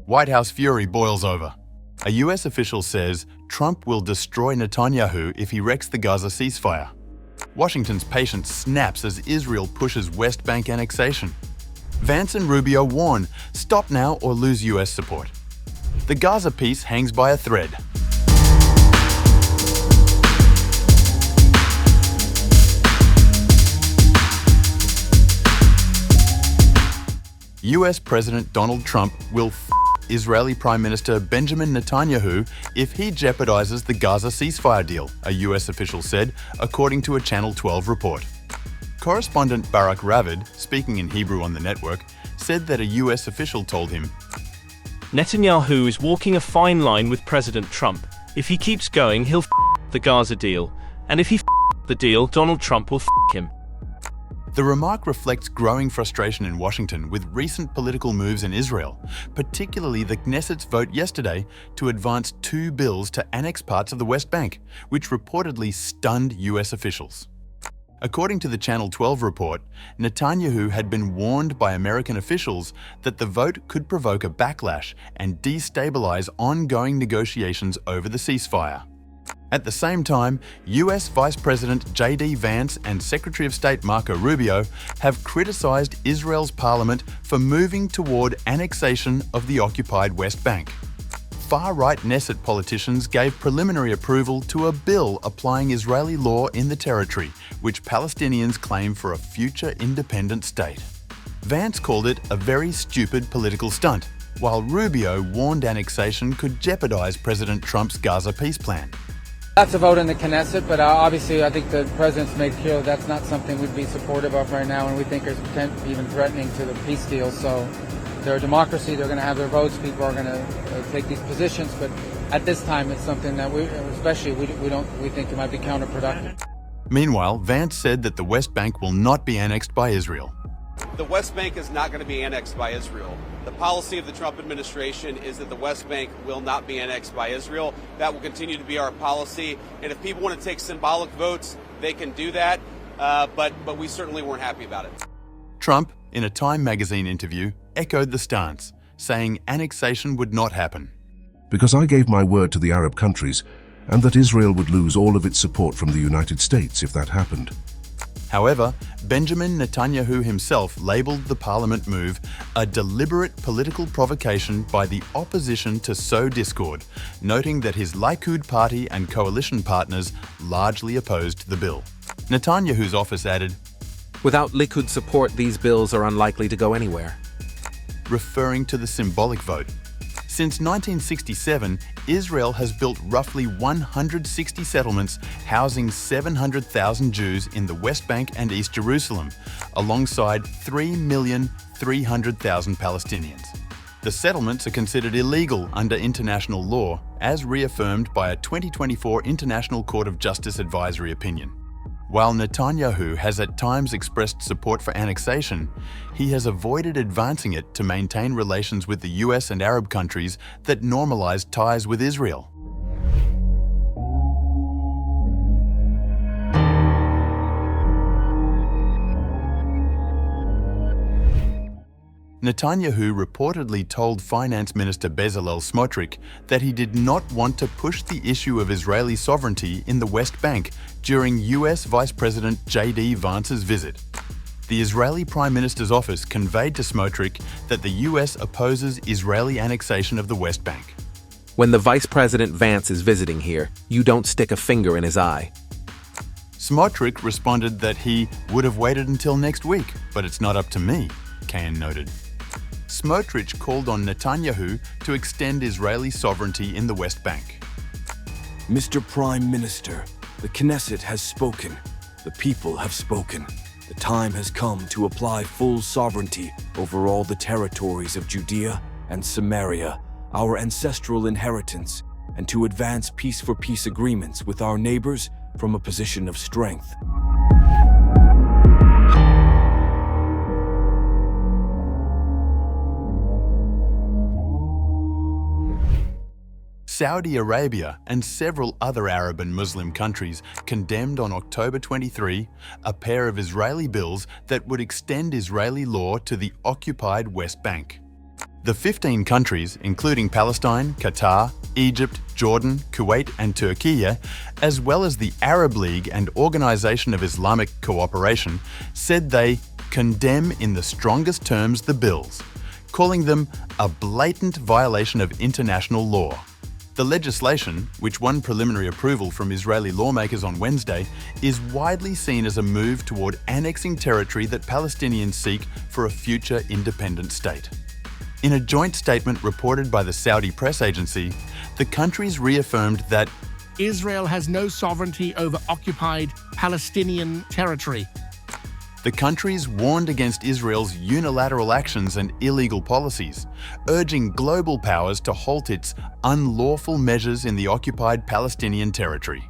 White House fury boils over. A US official says Trump will destroy Netanyahu if he wrecks the Gaza ceasefire. Washington's patience snaps as Israel pushes West Bank annexation. Vance and Rubio warn, stop now or lose US support. The Gaza peace hangs by a thread. US President Donald Trump will Israeli Prime Minister Benjamin Netanyahu if he jeopardizes the Gaza ceasefire deal, a US official said, according to a Channel 12 report. Correspondent Barak Ravid, speaking in Hebrew on the network, said that a US official told him, Netanyahu is walking a fine line with President Trump. If he keeps going, he'll the Gaza deal. And if he the deal, Donald Trump will him. The remark reflects growing frustration in Washington with recent political moves in Israel, particularly the Knesset's vote yesterday to advance 2 bills to annex parts of the West Bank, which reportedly stunned US officials. According to the Channel 12 report, Netanyahu had been warned by American officials that the vote could provoke a backlash and destabilize ongoing negotiations over the ceasefire. At the same time, US Vice President J.D. Vance and Secretary of State Marco Rubio have criticized Israel's parliament for moving toward annexation of the occupied West Bank. Far-right Knesset politicians gave preliminary approval to a bill applying Israeli law in the territory, which Palestinians claim for a future independent state. Vance called it a very stupid political stunt, while Rubio warned annexation could jeopardize President Trump's Gaza peace plan. That's a vote in the Knesset, but obviously I think the president's made clear that's not something we'd be supportive of right now, and we think is even threatening to the peace deal. So they're a democracy, they're going to have their votes, people are going to take these positions, but at this time it's something that we think it might be counterproductive. Meanwhile, Vance said that the West Bank will not be annexed by Israel. The West Bank is not going to be annexed by Israel. The policy of the Trump administration is that the West Bank will not be annexed by Israel. That will continue to be our policy. And if people want to take symbolic votes, they can do that. But we certainly weren't happy about it. Trump, in a Time magazine interview, echoed the stance, saying annexation would not happen. Because I gave my word to the Arab countries, and that Israel would lose all of its support from the United States if that happened. However, Benjamin Netanyahu himself labelled the parliament move a deliberate political provocation by the opposition to sow discord, noting that his Likud party and coalition partners largely opposed the bill. Netanyahu's office added, "Without Likud support, these bills are unlikely to go anywhere," referring to the symbolic vote. Since 1967, Israel has built roughly 160 settlements housing 700,000 Jews in the West Bank and East Jerusalem, alongside 3,300,000 Palestinians. The settlements are considered illegal under international law, as reaffirmed by a 2024 International Court of Justice advisory opinion. While Netanyahu has at times expressed support for annexation, he has avoided advancing it to maintain relations with the US and Arab countries that normalize ties with Israel. Netanyahu reportedly told Finance Minister Bezalel Smotrich that he did not want to push the issue of Israeli sovereignty in the West Bank during US Vice President J.D. Vance's visit. The Israeli Prime Minister's office conveyed to Smotrich that the US opposes Israeli annexation of the West Bank. "When the Vice President Vance is visiting here, you don't stick a finger in his eye." Smotrich responded that he would have waited until next week, but it's not up to me, Kahan noted. Smotrich called on Netanyahu to extend Israeli sovereignty in the West Bank. Mr. Prime Minister, the Knesset has spoken. The people have spoken. The time has come to apply full sovereignty over all the territories of Judea and Samaria, our ancestral inheritance, and to advance peace-for-peace agreements with our neighbors from a position of strength. Saudi Arabia and several other Arab and Muslim countries condemned on October 23 a pair of Israeli bills that would extend Israeli law to the occupied West Bank. The 15 countries, including Palestine, Qatar, Egypt, Jordan, Kuwait and Turkey, as well as the Arab League and Organization of Islamic Cooperation, said they condemn in the strongest terms the bills, calling them a blatant violation of international law. The legislation, which won preliminary approval from Israeli lawmakers on Wednesday, is widely seen as a move toward annexing territory that Palestinians seek for a future independent state. In a joint statement reported by the Saudi press agency, the countries reaffirmed that Israel has no sovereignty over occupied Palestinian territory. The countries warned against Israel's unilateral actions and illegal policies, urging global powers to halt its unlawful measures in the occupied Palestinian territory.